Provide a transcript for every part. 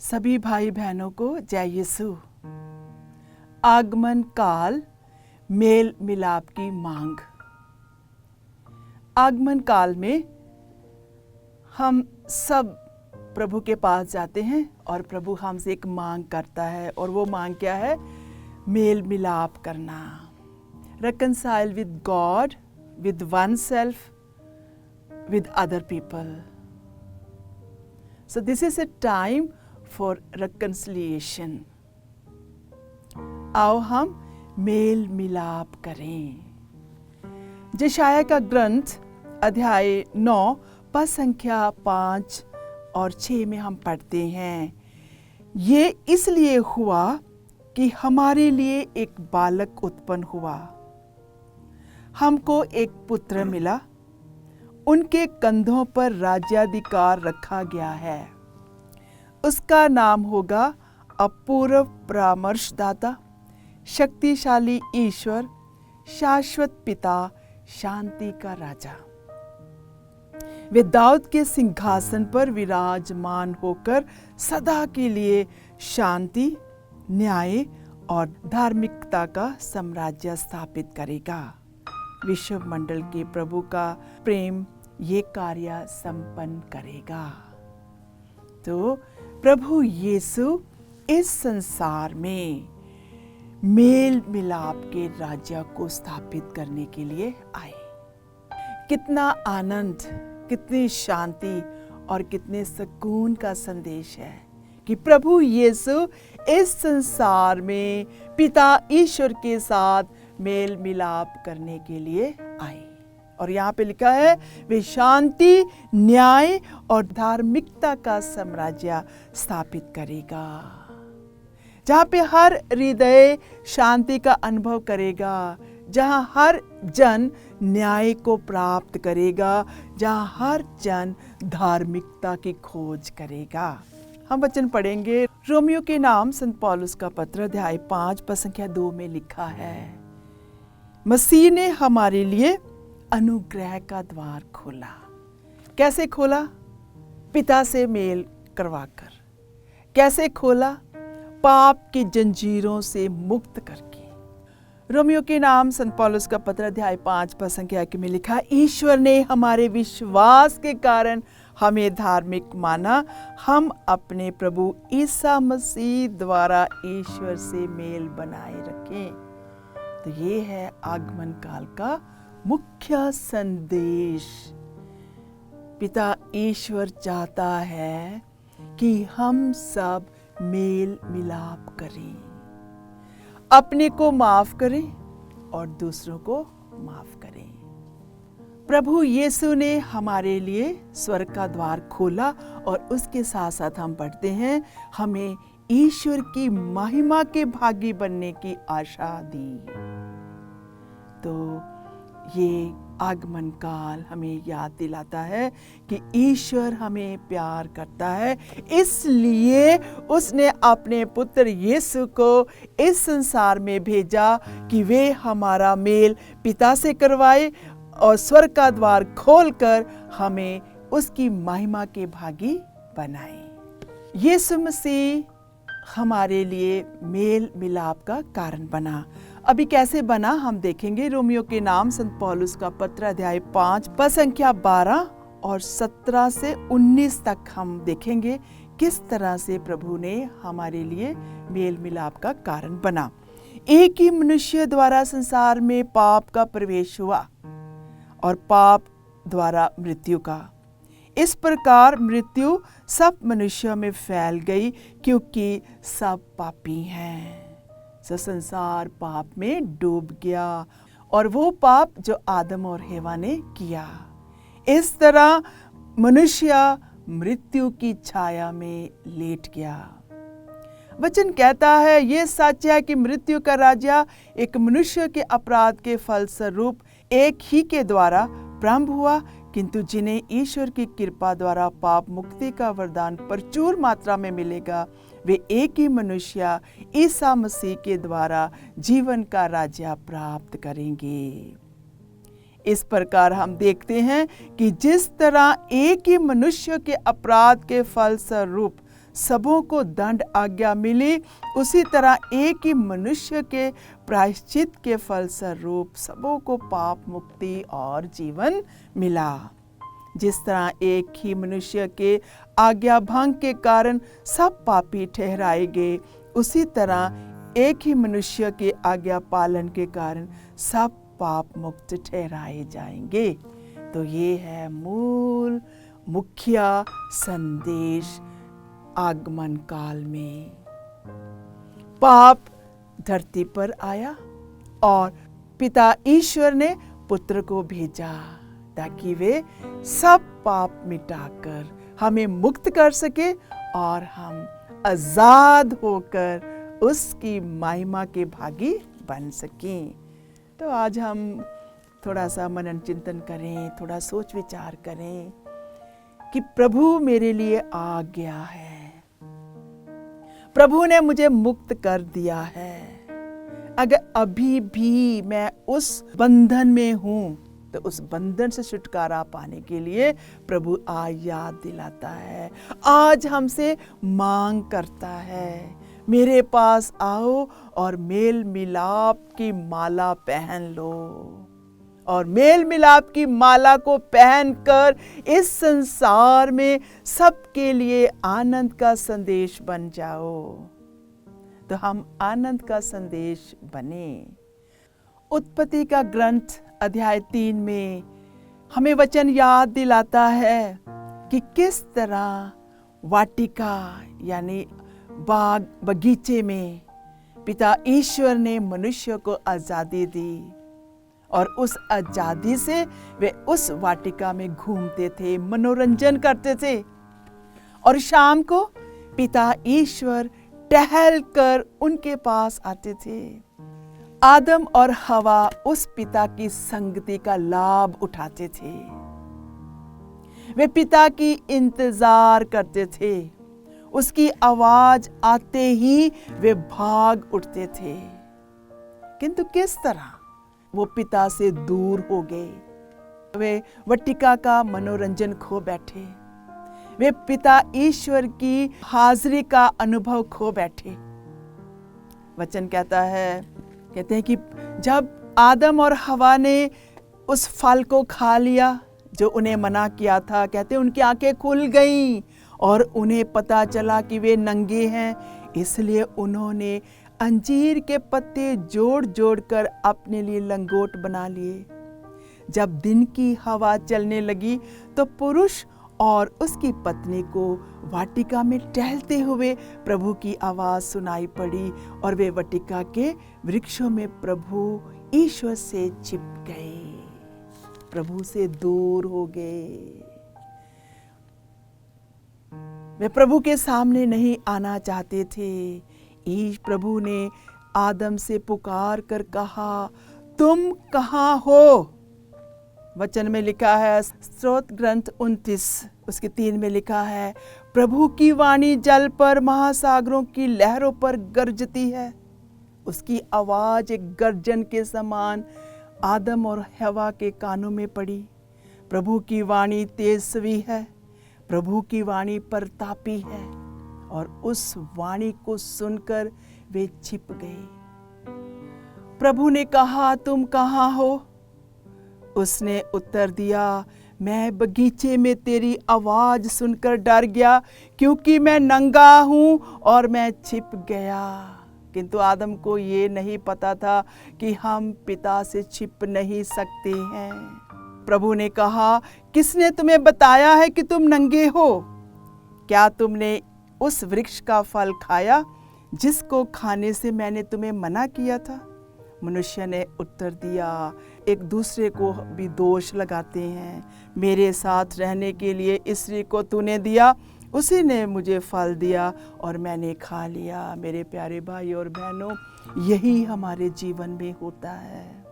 सभी भाई बहनों को जय यीशु। आगमन काल, मेल मिलाप की मांग। आगमन काल में हम सब प्रभु के पास जाते हैं और प्रभु हमसे एक मांग करता है, और वो मांग क्या है? मेल मिलाप करना। reconcile with God, with oneself, with other people. So this is a time for reconciliation. आओ हम मेल मिलाप करें। यशायाह का ग्रंथ अध्याय 9 पद संख्या 5 और 6 में हम पढ़ते हैं, ये इसलिए हुआ कि हमारे लिए एक बालक उत्पन्न हुआ, हमको एक पुत्र मिला, उनके कंधों पर राज्याधिकार रखा गया है। उसका नाम होगा अपूर्व परामर्शदाता, शक्तिशाली ईश्वर, शाश्वत पिता, शांति का राजा। वे दाऊद के सिंहासन पर विराजमान होकर सदा के लिए शांति, न्याय और धार्मिकता का साम्राज्य स्थापित करेगा। विश्व मंडल के प्रभु का प्रेम ये कार्य संपन्न करेगा। तो प्रभु यीशु इस संसार में मेल मिलाप के राज्य को स्थापित करने के लिए आए। कितना आनंद, कितनी शांति और कितने सुकून का संदेश है कि प्रभु यीशु इस संसार में पिता ईश्वर के साथ मेल मिलाप करने के लिए आए। और यहाँ पे लिखा है, वे शांति, न्याय और धार्मिकता का साम्राज्य स्थापित करेगा, जहाँ पे हर हृदय शांति का अनुभव करेगा, जहाँ हर जन न्याय को प्राप्त करेगा, जहाँ हर जन धार्मिकता की खोज करेगा। हम वचन पढ़ेंगे। रोमियो के नाम संत पौलुस का पत्र अध्याय 5 पद संख्या 2 में लिखा है, मसीह ने हमारे लिए अनुग्रह का द्वार खोला। कैसे खोला? पिता से मेल करवाकर। कैसे खोला? पाप की जंजीरों से मुक्त करके। रोमियो के नाम संत पौलुस का पत्र अध्याय 5 पद संख्या 1 में लिखा, ईश्वर ने हमारे विश्वास के कारण हमें धार्मिक माना, हम अपने प्रभु ईसा मसीह द्वारा ईश्वर से मेल बनाए रखें। तो ये है आगमन काल का मुख्य संदेश। पिता ईश्वर चाहता है कि हम सब मेल मिलाप करें, अपने को माफ करें और दूसरों को माफ करें। प्रभु यीशु ने हमारे लिए स्वर्ग का द्वार खोला, और उसके साथ साथ हम पढ़ते हैं, हमें ईश्वर की महिमा के भागी बनने की आशा दी। तो ये आगमन काल हमें याद दिलाता है कि ईश्वर हमें प्यार करता है, इसलिए उसने अपने पुत्र यीशु को इस संसार में भेजा कि वे हमारा मेल पिता से करवाए और स्वर्ग का द्वार खोलकर हमें उसकी महिमा के भागी बनाए। यीशु मसीह हमारे लिए मेल मिलाप का कारण बना। अभी कैसे बना हम देखेंगे। रोमियो के नाम संत पौलुस का पत्र अध्याय 5 पद संख्या 12 और 17 से 19 तक हम देखेंगे किस तरह से प्रभु ने हमारे लिए मेल मिलाप का कारण बना। एक ही मनुष्य द्वारा संसार में पाप का प्रवेश हुआ और पाप द्वारा मृत्यु का। इस प्रकार मृत्यु सब मनुष्यों में फैल गई, क्योंकि सब पापी हैं। संसार पाप में डूब गया, और वो पाप जो आदम और हेवा ने किया। इस तरह मनुष्य मृत्यु की छाया में लेट गया। वचन कहता है, ये सच है कि मृत्यु का राज्य एक मनुष्य के अपराध के फलस्वरूप एक ही के द्वारा प्रारंभ हुआ, किंतु जिन्हें ईश्वर की कृपा द्वारा पाप मुक्ति का वरदान प्रचुर मात्रा में मिलेगा, वे एक ही मनुष्य ईसा मसीह के द्वारा जीवन का राज्य प्राप्त करेंगे। इस प्रकार हम देखते हैं कि जिस तरह एक ही मनुष्य के अपराध के फलस्वरूप सबों को दंड आज्ञा मिली, उसी तरह एक ही मनुष्य के प्रायश्चित के फलस्वरूप सबों को पाप मुक्ति और जीवन मिला। जिस तरह एक ही मनुष्य के आज्ञा भंग के कारण सब पापी ठहराए गए, उसी तरह एक ही मनुष्य के आज्ञा पालन के कारण सब पाप मुक्त ठहराए जाएंगे। तो ये है मूल मुख्य संदेश आगमन काल में। पाप धरती पर आया और पिता ईश्वर ने पुत्र को भेजा ताकि वे सब पाप मिटाकर हमें मुक्त कर सके और हम आजाद होकर उसकी महिमा के भागी बन सकें। तो आज हम थोड़ा सा मनन चिंतन करें, थोड़ा सोच विचार करें कि प्रभु मेरे लिए आ गया है, प्रभु ने मुझे मुक्त कर दिया है। अगर अभी भी मैं उस बंधन में हूं तो उस बंधन से छुटकारा पाने के लिए प्रभु आज याद दिलाता है, आज हमसे मांग करता है, मेरे पास आओ और मेल मिलाप की माला पहन लो। और मेल मिलाप की माला को पहनकर इस संसार में सबके लिए आनंद का संदेश बन जाओ। तो हम आनंद का संदेश बने। उत्पत्ति का ग्रंथ अध्याय 3 में हमें वचन याद दिलाता है कि किस तरह वाटिका यानी बाग बगीचे में पिता ईश्वर ने मनुष्य को आजादी दी और उस आजादी से वे उस वाटिका में घूमते थे, मनोरंजन करते थे। और शाम को पिता ईश्वर टहल कर उनके पास आते थे। आदम और हवा उस पिता की संगति का लाभ उठाते थे। वे पिता की इंतजार करते थे, उसकी आवाज आते ही वे भाग उठते थे। किंतु किस तरह वो पिता से दूर हो गए। वे वाटिका का मनोरंजन खो बैठे, वे पिता ईश्वर की हाजिरी का अनुभव खो बैठे। वचन कहते हैं कि जब आदम और हवा ने उस फल को खा लिया जो उन्हें मना किया था, कहते हैं उनकी आंखें खुल गईं और उन्हें पता चला कि वे नंगे हैं। इसलिए उन्होंने अंजीर के पत्ते जोड़ जोड़ कर अपने लिए लंगोट बना लिए। जब दिन की हवा चलने लगी तो पुरुष और उसकी पत्नी को वाटिका में टहलते हुए प्रभु की आवाज सुनाई पड़ी और वे वाटिका के वृक्षों में प्रभु ईश्वर से छिप गए, प्रभु से दूर हो गए। वे प्रभु के सामने नहीं आना चाहते थे। प्रभु ने आदम से पुकार कर कहा, तुम कहाँ हो? वचन में लिखा है, स्तोत्र ग्रंथ 29 उसके 3 में लिखा है, प्रभु की वाणी जल पर महासागरों की लहरों पर गरजती है। उसकी आवाज एक गर्जन के समान आदम और हवा के कानों में पड़ी। प्रभु की वाणी तेजस्वी है, प्रभु की वाणी प्रतापी है। और उस वाणी को सुनकर वे छिप गए। प्रभु ने कहा, तुम कहाँ हो? उसने उत्तर दिया, मैं बगीचे में तेरी आवाज सुनकर डर गया, क्योंकि मैं नंगा हूं और मैं छिप गया। किंतु आदम को ये नहीं पता था कि हम पिता से छिप नहीं सकते हैं। प्रभु ने कहा, किसने तुम्हें बताया है कि तुम नंगे हो? क्या तुमने उस वृक्ष का फल खाया जिसको खाने से मैंने तुम्हें मना किया था? मनुष्य ने उत्तर दिया, एक दूसरे को भी दोष लगाते हैं। मेरे साथ रहने के लिए स्त्री को तूने दिया, उसी ने मुझे फल दिया और मैंने खा लिया। मेरे प्यारे भाई और बहनों, यही हमारे जीवन में होता है।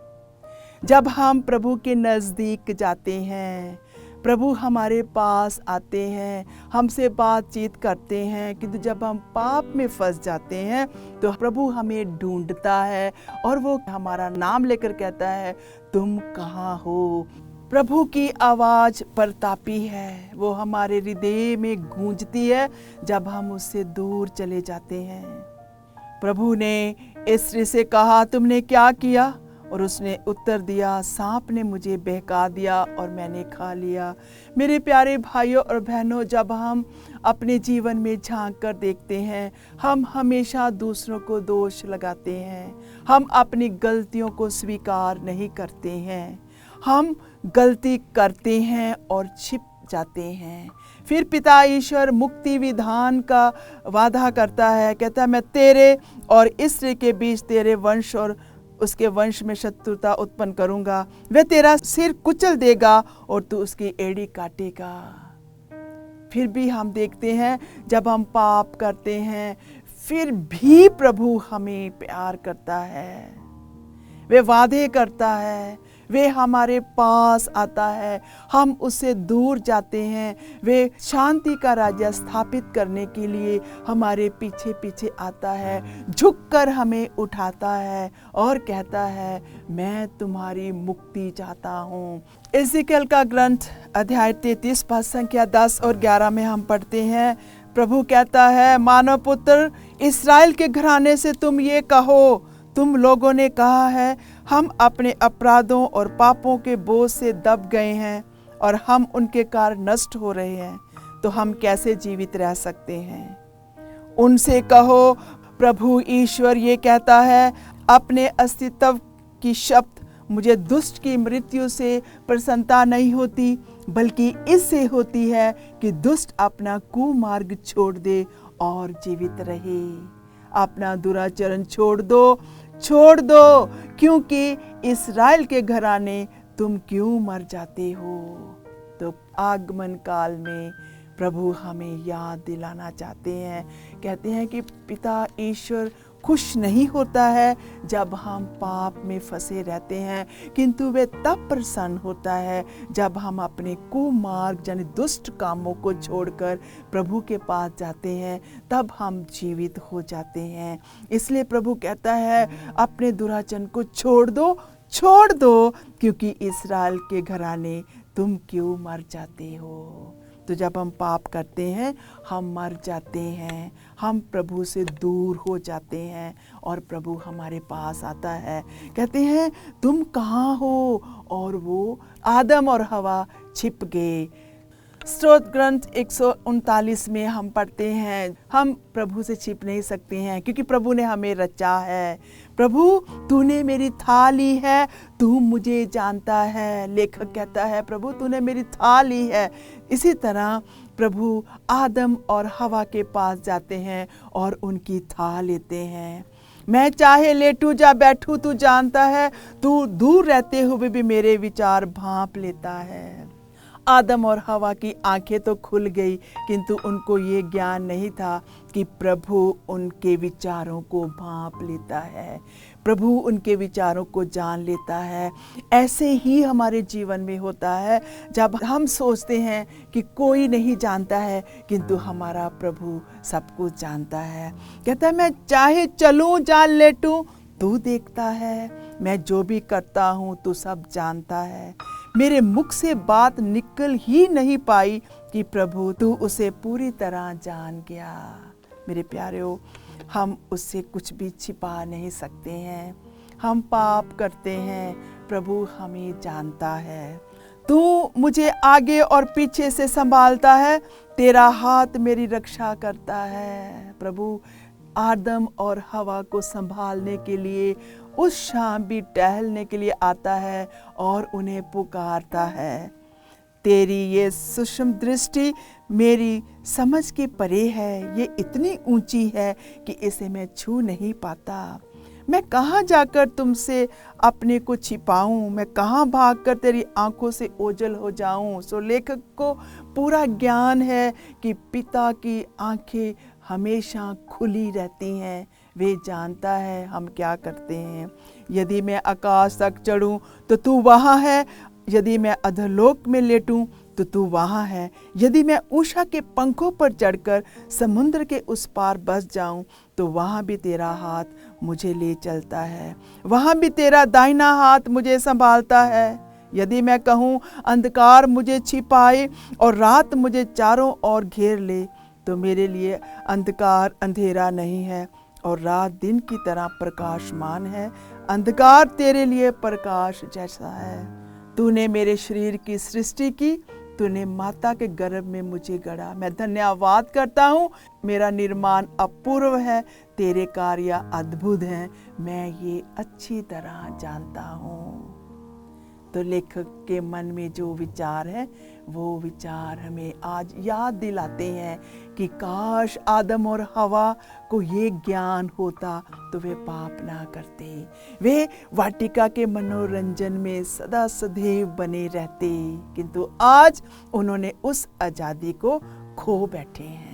जब हम प्रभु के नज़दीक जाते हैं, प्रभु हमारे पास आते हैं, हमसे बातचीत करते हैं, किंतु जब हम पाप में फंस जाते हैं तो प्रभु हमें ढूंढता है और वो हमारा नाम लेकर कहता है, तुम कहाँ हो? प्रभु की आवाज प्रतापी है, वो हमारे हृदय में गूंजती है जब हम उससे दूर चले जाते हैं। प्रभु ने स्त्री से कहा, तुमने क्या किया? और उसने उत्तर दिया, सांप ने मुझे बहका दिया और मैंने खा लिया। मेरे प्यारे भाइयों और बहनों, जब हम अपने जीवन में झांक कर देखते हैं, हम हमेशा दूसरों को दोष लगाते हैं। हम अपनी गलतियों को स्वीकार नहीं करते हैं। हम गलती करते हैं और छिप जाते हैं। फिर पिता ईश्वर मुक्ति विधान का वादा करता है, कहता है मैं तेरे और स्त्री के बीच तेरे वंश और उसके वंश में शत्रुता उत्पन्न करूंगा। वह तेरा सिर कुचल देगा और तू उसकी एड़ी काटेगा। फिर भी हम देखते हैं जब हम पाप करते हैं, फिर भी प्रभु हमें प्यार करता है। वे वादे करता है, वे हमारे पास आता है, हम उससे दूर जाते हैं। वे शांति का राज्य स्थापित करने के लिए हमारे पीछे पीछे आता है, झुककर हमें उठाता है और कहता है मैं तुम्हारी मुक्ति चाहता हूँ। एजेकियल का ग्रंथ अध्याय 33 पद संख्या 10 और 11 में हम पढ़ते हैं, प्रभु कहता है, मानव पुत्र, इस्राएल के घराने से तुम ये कहो, तुम लोगों ने कहा है हम अपने अपराधों और पापों के बोझ से दब गए हैं और हम उनके कारण नष्ट हो रहे हैं, तो हम कैसे जीवित रह सकते हैं। उनसे कहो, प्रभु ईश्वर ये कहता है, अपने अस्तित्व की शपथ, मुझे दुष्ट की मृत्यु से प्रसन्नता नहीं होती, बल्कि इससे होती है कि दुष्ट अपना कुमार्ग छोड़ दे और जीवित रहे। अपना दुराचरण छोड़ दो, क्योंकि इस्राएल के घराने तुम क्यों मर जाते हो। तो आगमन काल में प्रभु हमें याद दिलाना चाहते हैं, कहते हैं कि पिता ईश्वर खुश नहीं होता है जब हम पाप में फंसे रहते हैं, किंतु वे तब प्रसन्न होता है जब हम अपने कुमार्ग यानी दुष्ट कामों को छोड़कर प्रभु के पास जाते हैं, तब हम जीवित हो जाते हैं। इसलिए प्रभु कहता है अपने दुराचरण को छोड़ दो, क्योंकि इस्राएल के घराने तुम क्यों मर जाते हो। तो जब हम पाप करते हैं हम मर जाते हैं, हम प्रभु से दूर हो जाते हैं और प्रभु हमारे पास आता है, कहते हैं तुम कहाँ हो, और वो आदम और हवा छिप गए। स्तोत्र ग्रंथ 139 में हम पढ़ते हैं, हम प्रभु से छिप नहीं सकते हैं क्योंकि प्रभु ने हमें रचा है। प्रभु तूने मेरी थाह ली है, तू मुझे जानता है। लेखक कहता है प्रभु तूने मेरी थाह ली है। इसी तरह प्रभु आदम और हवा के पास जाते हैं और उनकी थाह लेते हैं। मैं चाहे लेटूं या बैठूं तू जानता है, तू दूर रहते हुए भी मेरे विचार भांप लेता है। आदम और हवा की आंखें तो खुल गई, किंतु उनको ये ज्ञान नहीं था कि प्रभु उनके विचारों को भांप लेता है, प्रभु उनके विचारों को जान लेता है। ऐसे ही हमारे जीवन में होता है जब हम सोचते हैं कि कोई नहीं जानता है, किंतु हमारा प्रभु सब कुछ जानता है। कहता है मैं चाहे चलूं या लेटूं तू देखता है, मैं जो भी करता हूँ तू सब जानता है। मेरे मुख से बात निकल ही नहीं पाई कि प्रभु तू उसे पूरी तरह जान गया। मेरे प्यारों, हम उससे कुछ भी छिपा नहीं सकते हैं। हम पाप करते हैं, प्रभु हमें जानता है। तू मुझे आगे और पीछे से संभालता है, तेरा हाथ मेरी रक्षा करता है। प्रभु आदम और हवा को संभालने के लिए उस शाम भी टहलने के लिए आता है और उन्हें पुकारता है। तेरी ये सूक्ष्म दृष्टि मेरी समझ के परे है, ये इतनी ऊंची है कि इसे मैं छू नहीं पाता। मैं कहाँ जाकर तुमसे अपने को छिपाऊं, मैं कहाँ भागकर तेरी आंखों से ओझल हो जाऊं। सो लेखक को पूरा ज्ञान है कि पिता की आंखें हमेशा खुली रहती हैं, वे जानता है हम क्या करते हैं। यदि मैं आकाश तक चढ़ूं तो तू वहाँ है, यदि मैं अधोलोक में लेटूं तो तू वहाँ है, यदि मैं उषा के पंखों पर चढ़कर समुद्र के उस पार बस जाऊं तो वहाँ भी तेरा हाथ मुझे ले चलता है, वहाँ भी तेरा दाहिना हाथ मुझे संभालता है। यदि मैं कहूँ अंधकार मुझे छिपाए और रात मुझे चारों ओर घेर ले, तो मेरे लिए अंधकार अंधेरा नहीं है और रात दिन की तरह प्रकाशमान है। अंधकार तेरे लिए प्रकाश जैसा है। तूने मेरे शरीर की सृष्टि की, तूने माता के गर्भ में मुझे गढ़ा। मैं धन्यवाद करता हूँ, मेरा निर्माण अपूर्व है, तेरे कार्य अद्भुत हैं, मैं ये अच्छी तरह जानता हूँ। तो लेखक के मन में जो विचार है वो विचार हमें आज याद दिलाते हैं कि काश आदम और हवा को ये ज्ञान होता तो वे पाप ना करते, वे वाटिका के मनोरंजन में सदा सदैव बने रहते, किंतु आज उन्होंने उस आजादी को खो बैठे हैं।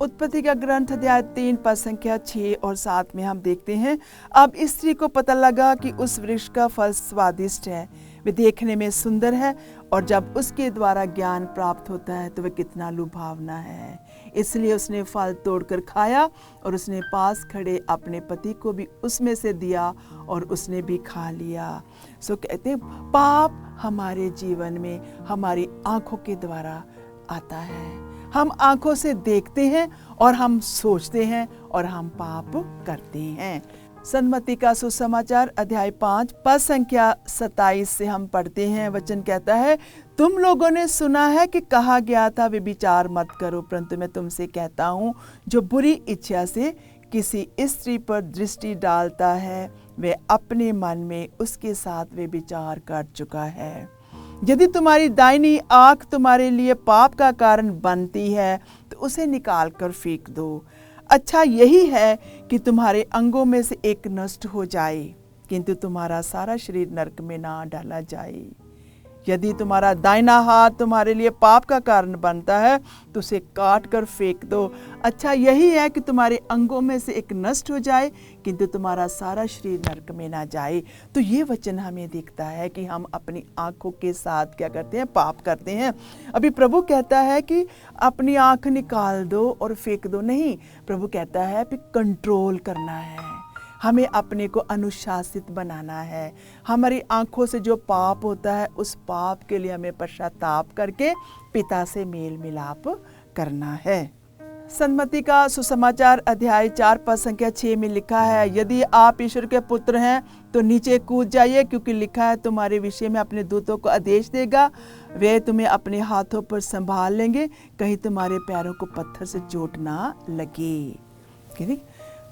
उत्पत्ति का ग्रंथ अध्याय 3 पद संख्या 6 और 7 में हम देखते हैं, अब स्त्री को पता लगा कि उस वृक्ष का फल स्वादिष्ट है, वे देखने में सुंदर है और जब उसके द्वारा ज्ञान प्राप्त होता है तो वह कितना लुभावना है। इसलिए उसने फल तोड़कर खाया और उसने पास खड़े अपने पति को भी उसमें से दिया और उसने भी खा लिया। सो कहते हैं पाप हमारे जीवन में हमारी आंखों के द्वारा आता है। हम आंखों से देखते हैं और हम सोचते हैं और हम पाप करते हैं। सन्मति का सुसमाचार अध्याय 5 पद संख्या 27 से हम पढ़ते हैं। वचन कहता है, तुम लोगों ने सुना है कि कहा गया था व्यभिचार मत करो, परंतु मैं तुमसे कहता हूँ जो बुरी इच्छा से किसी स्त्री पर दृष्टि डालता है वह अपने मन में उसके साथ व्यभिचार कर चुका है। यदि तुम्हारी दाहिनी आंख तुम्हारे लिए पाप का कारण बनती है तो उसे निकाल कर फेंक दो। अच्छा यही है कि तुम्हारे अंगों में से एक नष्ट हो जाए, किंतु तुम्हारा सारा शरीर नरक में ना डाला जाए। यदि तुम्हारा दाहिना हाथ तुम्हारे लिए पाप का कारण बनता है तो उसे काट कर फेंक दो। अच्छा यही है कि तुम्हारे अंगों में से एक नष्ट हो जाए, किंतु तुम्हारा सारा शरीर नरक में ना जाए। तो ये वचन हमें दिखता है कि हम अपनी आंखों के साथ क्या करते हैं, पाप करते हैं। अभी प्रभु कहता है कि अपनी आंख निकाल दो और फेंक दो, नहीं, प्रभु कहता है कि कंट्रोल करना है, हमें अपने को अनुशासित बनाना है। हमारी आंखों से जो पाप होता है उस पाप के लिए हमें पश्चाताप करके पिता से मेल मिलाप करना है। सन्मति का सुसमाचार अध्याय 4 पद संख्या 6 में लिखा है, यदि आप ईश्वर के पुत्र हैं तो नीचे कूद जाइए, क्योंकि लिखा है तुम्हारे विषय में अपने दूतों को आदेश देगा, वे तुम्हें अपने हाथों पर संभाल लेंगे, कहीं तुम्हारे पैरों को पत्थर से चोट ना लगे।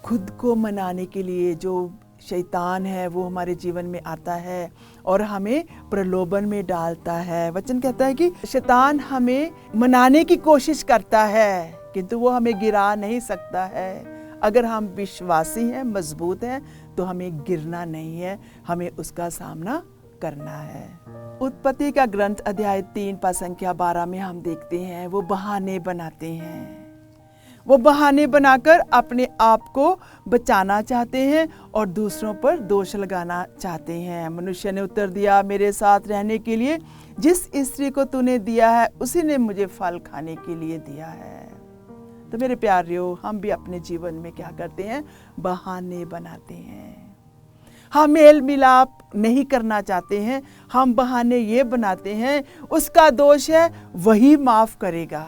खुद को मनाने के लिए जो शैतान है वो हमारे जीवन में आता है और हमें प्रलोभन में डालता है। वचन कहता है कि शैतान हमें मनाने की कोशिश करता है, किंतु वो हमें गिरा नहीं सकता है। अगर हम विश्वासी हैं, मजबूत हैं, तो हमें गिरना नहीं है, हमें उसका सामना करना है। उत्पत्ति का ग्रंथ अध्याय 3 पद संख्या 12 में हम देखते हैं वो बहाने बनाते हैं, वो बहाने बनाकर अपने आप को बचाना चाहते हैं और दूसरों पर दोष लगाना चाहते हैं। मनुष्य ने उत्तर दिया, मेरे साथ रहने के लिए जिस स्त्री को तूने दिया है उसी ने मुझे फल खाने के लिए दिया है। तो मेरे प्यारियों, हम भी अपने जीवन में क्या करते हैं, बहाने बनाते हैं। हम मेल मिलाप नहीं करना चाहते हैं, हम बहाने ये बनाते हैं उसका दोष है वही माफ करेगा,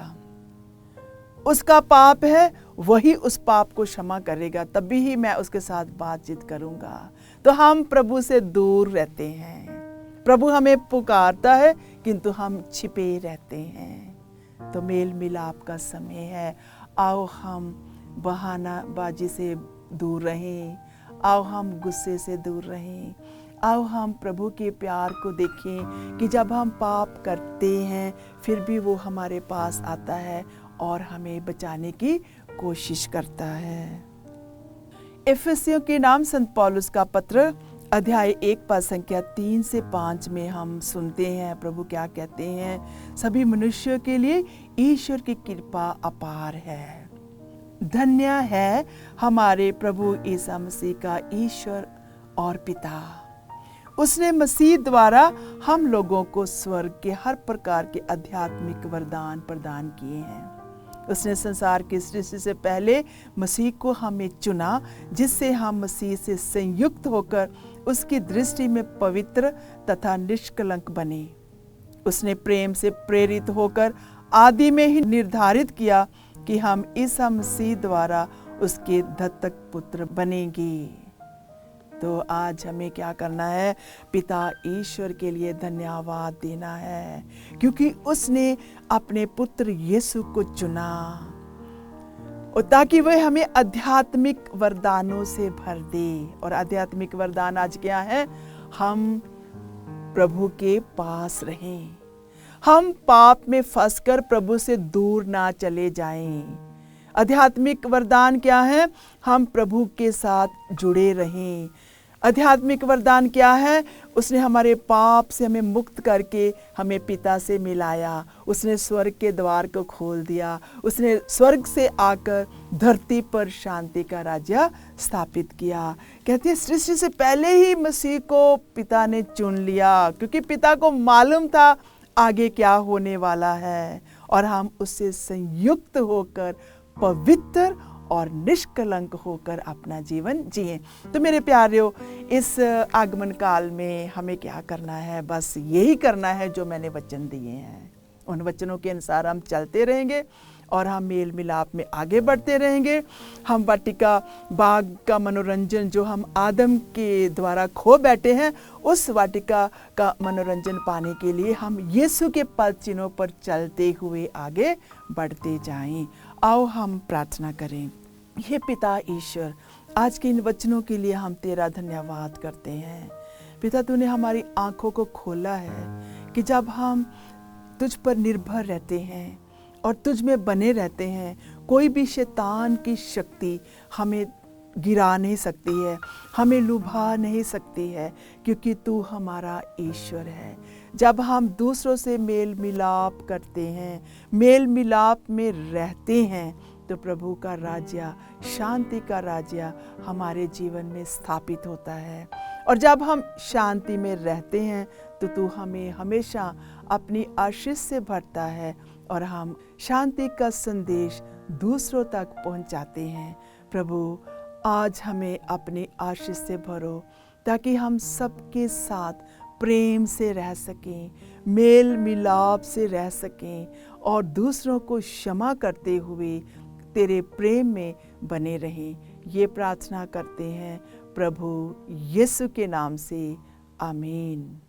उसका पाप है वही उस पाप को क्षमा करेगा, तभी ही मैं उसके साथ बातचीत करूंगा। तो हम प्रभु से दूर रहते हैं। प्रभु हमें पुकारता है किंतु हम छिपे रहते हैं। तो मेल मिलाप का समय है, आओ हम बहानाबाजी से दूर रहें, आओ हम गुस्से से दूर रहें, आओ हम प्रभु के प्यार को देखें कि जब हम पाप करते हैं फिर भी वो हमारे पास आता है और हमें बचाने की कोशिश करता है। इफिसियों के नाम संत पौलुस का पत्र अध्याय 1 पद संख्या 3 से 5 में हम सुनते हैं प्रभु क्या कहते हैं, सभी मनुष्यों के लिए ईश्वर की कृपा अपार है। धन्य है हमारे प्रभु ईसा मसीह का ईश्वर और पिता, उसने मसीह द्वारा हम लोगों को स्वर्ग के हर प्रकार के आध्यात्मिक वरदान प्रदान किए हैं। उसने संसार की सृष्टि से पहले मसीह को हमें चुना, जिससे हम मसीह से संयुक्त होकर उसकी दृष्टि में पवित्र तथा निष्कलंक बने। उसने प्रेम से प्रेरित होकर आदि में ही निर्धारित किया कि हम ईसा मसीह द्वारा उसके दत्तक पुत्र बनेंगे। तो आज हमें क्या करना है? पिता ईश्वर के लिए धन्यवाद देना है, क्योंकि उसने अपने पुत्र यीशु को चुना और ताकि वह हमें आध्यात्मिक वरदानों से भर दे। और आध्यात्मिक वरदान आज क्या है? हम प्रभु के पास रहें, हम पाप में फंसकर प्रभु से दूर ना चले जाएं। आध्यात्मिक वरदान क्या है? हम प्रभु के साथ जुड़े रहें। आध्यात्मिक वरदान क्या है? उसने हमारे पाप से हमें मुक्त करके हमें पिता से मिलाया। उसने स्वर्ग के द्वार को खोल दिया। उसने स्वर्ग से आकर धरती पर शांति का राज्य स्थापित किया। कहते हैं सृष्टि से पहले ही मसीह को पिता ने चुन लिया, क्योंकि पिता को मालूम था आगे क्या होने वाला है, और हम उससे संयुक्त होकर पवित्र और निष्कलंक होकर अपना जीवन जिए। तो मेरे प्यारेओ, इस आगमन काल में हमें क्या करना है? बस यही करना है जो मैंने वचन दिए हैं। उन वचनों के अनुसार हम चलते रहेंगे और हम मेल मिलाप में आगे बढ़ते रहेंगे। हम वाटिका बाग का मनोरंजन जो हम आदम के द्वारा खो बैठे हैं, उस वाटिका का मनोरंजन पाने के लिए हम यीशु के पद चिन्हों पर चलते हुए आगे बढ़ते जाएं। आओ हम प्रार्थना करें। हे पिता ईश्वर, आज के इन वचनों के लिए हम तेरा धन्यवाद करते हैं। पिता, तूने हमारी आंखों को खोला है कि जब हम तुझ पर निर्भर रहते हैं और तुझ में बने रहते हैं, कोई भी शैतान की शक्ति हमें गिरा नहीं सकती है, हमें लुभा नहीं सकती है, क्योंकि तू हमारा ईश्वर है। जब हम दूसरों से मेल मिलाप करते हैं, मेल मिलाप में रहते हैं, तो प्रभु का राज्य, शांति का राज्य हमारे जीवन में स्थापित होता है। और जब हम शांति में रहते हैं तो तू हमें हमेशा अपनी आशीष से भरता है और हम शांति का संदेश दूसरों तक पहुंचाते हैं। प्रभु, आज हमें अपनी आशीष से भरो, ताकि हम सबके साथ प्रेम से रह सकें, मेल मिलाप से रह सकें और दूसरों को क्षमा करते हुए तेरे प्रेम में बने रहें। ये प्रार्थना करते हैं प्रभु यीशु के नाम से, आमीन।